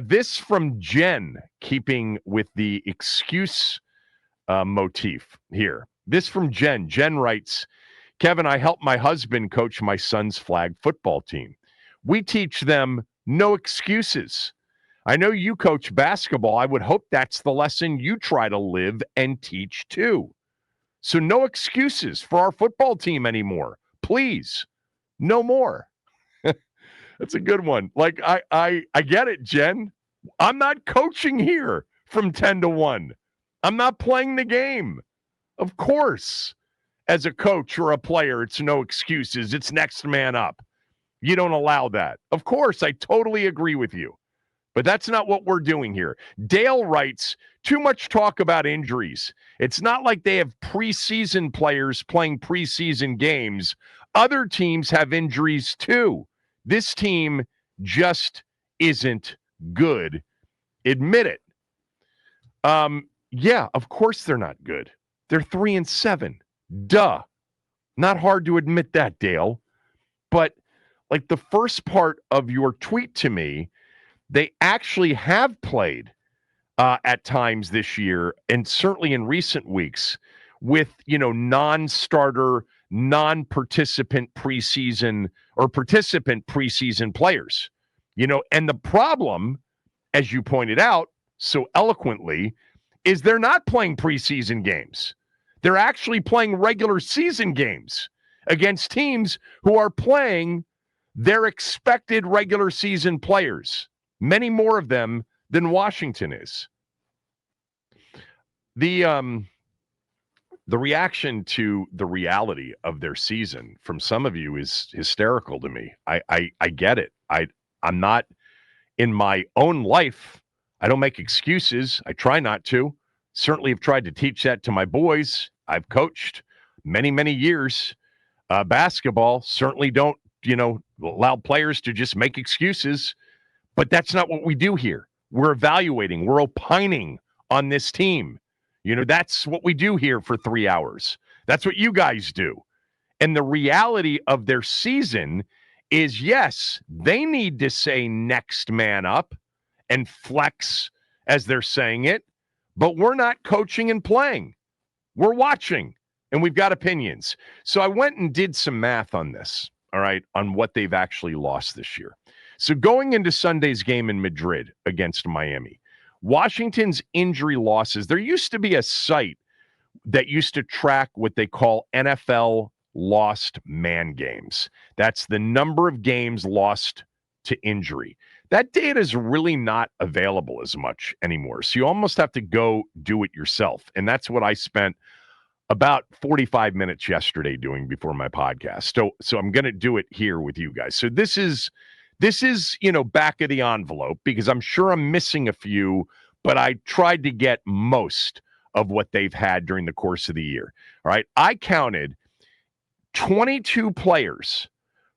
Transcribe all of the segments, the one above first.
This from Jen, keeping with the excuse motif here. This from Jen. Jen writes, Kevin, I help my husband coach my son's flag football team. We teach them no excuses. I know you coach basketball. I would hope that's the lesson you try to live and teach too. So no excuses for our football team anymore. Please, no more. That's a good one. Like, I get it, Jen. I'm not coaching here from 10 to 1. I'm not playing the game. Of course, as a coach or a player, it's no excuses. It's next man up. You don't allow that. Of course, I totally agree with you. But that's not what we're doing here. Dale writes, too much talk about injuries. It's not like they have preseason players playing preseason games. Other teams have injuries too. This team just isn't good. Admit it. Yeah, of course they're not good. They're 3-7. Duh. Not hard to admit that, Dale. But like the first part of your tweet to me, they actually have played at times this year, and certainly in recent weeks, with non-starter, non-participant preseason or participant preseason players. And the problem, as you pointed out so eloquently, is they're not playing preseason games. They're actually playing regular season games against teams who are playing their expected regular season players. Many more of them than Washington is. The reaction to the reality of their season from some of you is hysterical to me. I get it. I'm not in my own life. I don't make excuses. I try not to. Certainly have tried to teach that to my boys. I've coached many, many years basketball. Certainly don't, allow players to just make excuses. But that's not what we do here. We're evaluating. We're opining on this team. That's what we do here for 3 hours. That's what you guys do. And the reality of their season is, yes, they need to say next man up and flex as they're saying it, but we're not coaching and playing. We're watching, and we've got opinions. So I went and did some math on this, all right, on what they've actually lost this year. So going into Sunday's game in Madrid against Miami, Washington's injury losses, there used to be a site that used to track what they call NFL lost man games. That's the number of games lost to injury. That data is really not available as much anymore. So you almost have to go do it yourself. And that's what I spent about 45 minutes yesterday doing before my podcast. So I'm going to do it here with you guys. So this is, back of the envelope, because I'm sure I'm missing a few, but I tried to get most of what they've had during the course of the year. All right. I counted 22 players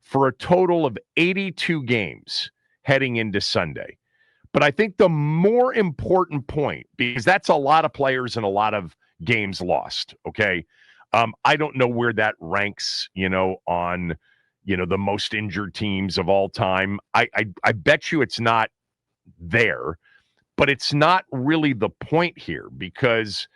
for a total of 82 games heading into Sunday. But I think the more important point, because that's a lot of players and a lot of games lost. Okay. I don't know where that ranks, on, the most injured teams of all time. I bet you it's not there, but it's not really the point here, because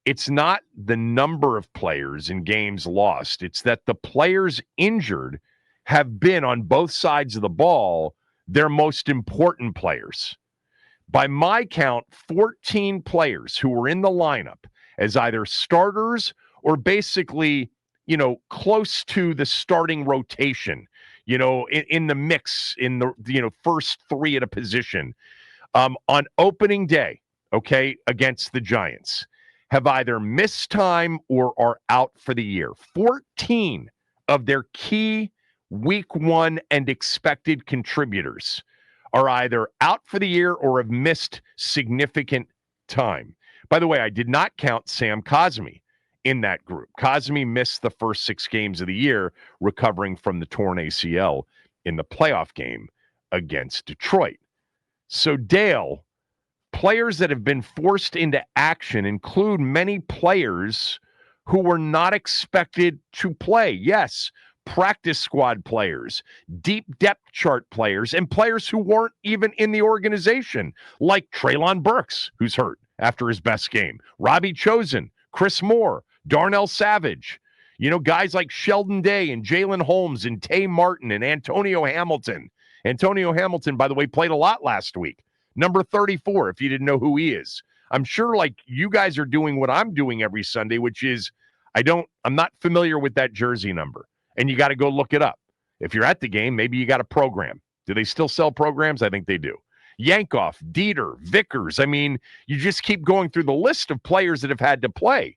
it's not the number of players in games lost. It's that the players injured have been, on both sides of the ball, their most important players. By my count, 14 players who were in the lineup as either starters or basically, close to the starting rotation, in the mix, in the, first three at a position, on opening day, okay, against the Giants, have either missed time or are out for the year. 14 of their key week one and expected contributors are either out for the year or have missed significant time. By the way, I did not count Sam Cosmi in that group. Cosmi missed the first 6 games of the year, recovering from the torn ACL in the playoff game against Detroit. So, Dale, players that have been forced into action include many players who were not expected to play. Yes, practice squad players, deep depth chart players, and players who weren't even in the organization, like Treylon Burks, who's hurt after his best game, Robbie Chosen, Chris Moore, Darnell Savage, guys like Sheldon Day and Jalen Holmes and Tay Martin and Antonio Hamilton. Antonio Hamilton, by the way, played a lot last week. Number 34, if you didn't know who he is. I'm sure like you guys are doing what I'm doing every Sunday, which is I'm not familiar with that jersey number. And you got to go look it up. If you're at the game, maybe you got a program. Do they still sell programs? I think they do. Yankoff, Dieter, Vickers. I mean, you just keep going through the list of players that have had to play.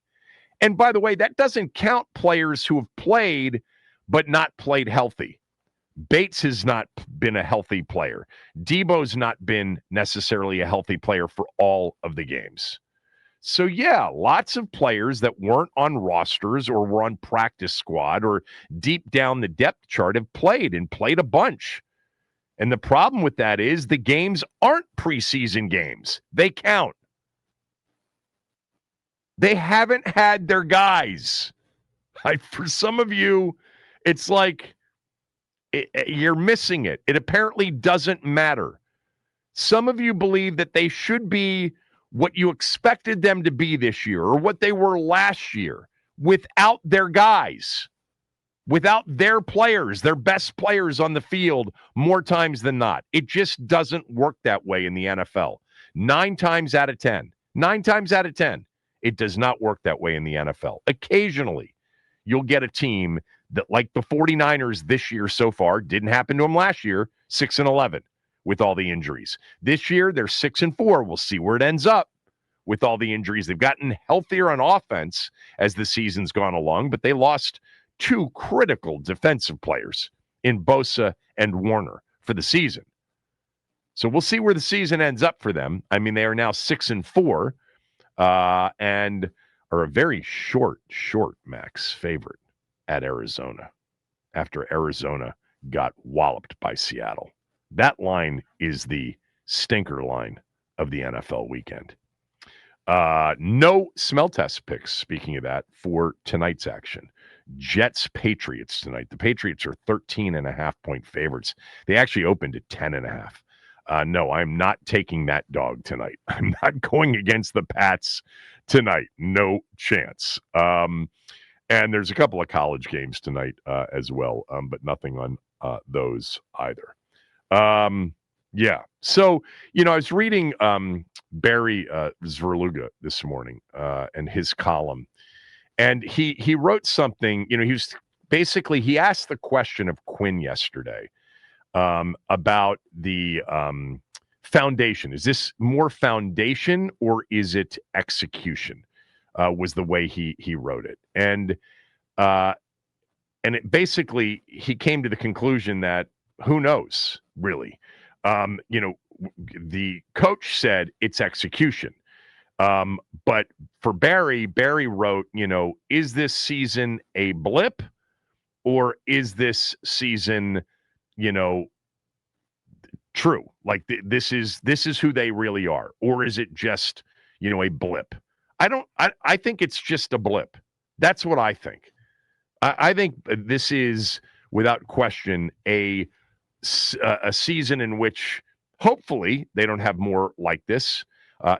And by the way, that doesn't count players who have played but not played healthy. Bates has not been a healthy player. Debo's not been necessarily a healthy player for all of the games. So, yeah, lots of players that weren't on rosters or were on practice squad or deep down the depth chart have played and played a bunch. And the problem with that is the games aren't preseason games. They count. They haven't had their guys. For some of you, it's like you're missing it. It apparently doesn't matter. Some of you believe that they should be what you expected them to be this year or what they were last year without their guys, without their players, their best players on the field more times than not. It just doesn't work that way in the NFL. 9 times out of 10, it does not work that way in the NFL. Occasionally, you'll get a team that, like the 49ers this year so far, didn't happen to them last year, 6-11 with all the injuries. This year, they're 6-4. We'll see where it ends up with all the injuries. They've gotten healthier on offense as the season's gone along, but they lost 2 critical defensive players in Bosa and Warner for the season. So we'll see where the season ends up for them. I mean, they are now 6-4 and are a very short max favorite at Arizona after Arizona got walloped by Seattle. That line is the stinker line of the NFL weekend. No smell test picks, speaking of that, for tonight's action. Jets-Patriots tonight. The Patriots are 13.5-point favorites. They actually opened at 10.5. No, I'm not taking that dog tonight. I'm not going against the Pats tonight. No chance. And there's a couple of college games tonight as well, but nothing on those either. Yeah. So, I was reading Barry Zverluga this morning and his column, and he wrote something, he asked the question of Quinn yesterday about the foundation. Is this more foundation or is it execution? Was the way he wrote it. And it basically, he came to the conclusion that who knows, really. The coach said it's execution. But for Barry wrote, is this season a blip or is this season, true? Like this is who they really are, or is it just, a blip? I think it's just a blip. That's what I think. I think this is, without question, a season in which hopefully they don't have more like this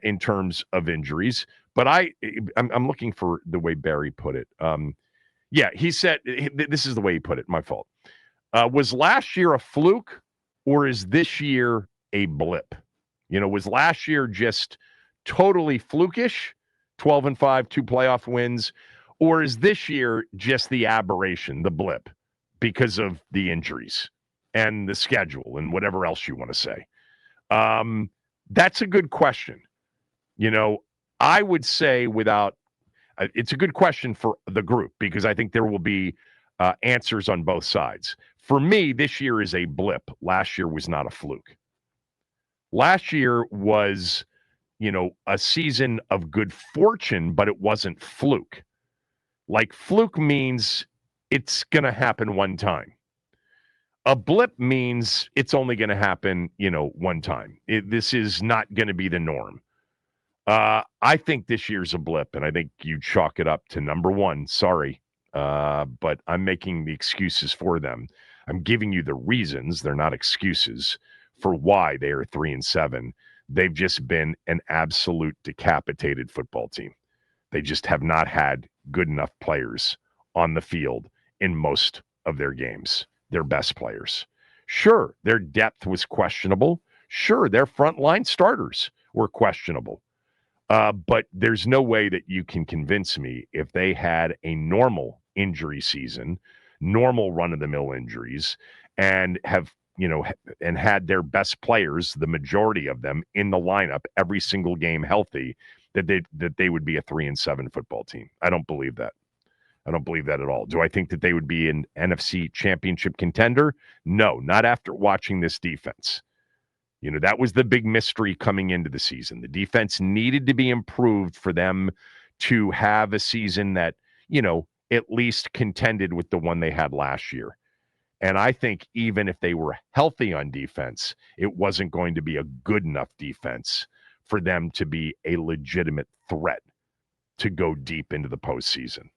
in terms of injuries. But I'm looking for the way Barry put it. Yeah, he said, this is the way he put it, my fault. Was last year a fluke or is this year a blip? Was last year just totally flukish, 12-5, 2 playoff wins, or is this year just the aberration, the blip, because of the injuries and the schedule and whatever else you want to say? That's a good question. I would say it's a good question for the group because I think there will be answers on both sides. For me, this year is a blip. Last year was not a fluke. Last year was, a season of good fortune, but it wasn't fluke. Like fluke means it's going to happen one time. A blip means it's only going to happen, one time. This is not going to be the norm. I think this year's a blip, and I think you chalk it up to number one. Sorry. but I'm making the excuses for them. I'm giving you the reasons. They're not excuses for why they are 3-7. They've just been an absolute decapitated football team. They just have not had good enough players on the field in most of their games, their best players. Sure, their depth was questionable. Sure, their frontline starters were questionable. But there's no way that you can convince me if they had a normal injury season, normal run-of-the-mill injuries, and have and had their best players, the majority of them, in the lineup every single game healthy, that they would be a 3-7 football team. I don't believe that. I don't believe that at all. Do I think that they would be an NFC championship contender? No, not after watching this defense. That was the big mystery coming into the season. The defense needed to be improved for them to have a season that, at least contended with the one they had last year. And I think even if they were healthy on defense, it wasn't going to be a good enough defense for them to be a legitimate threat to go deep into the postseason.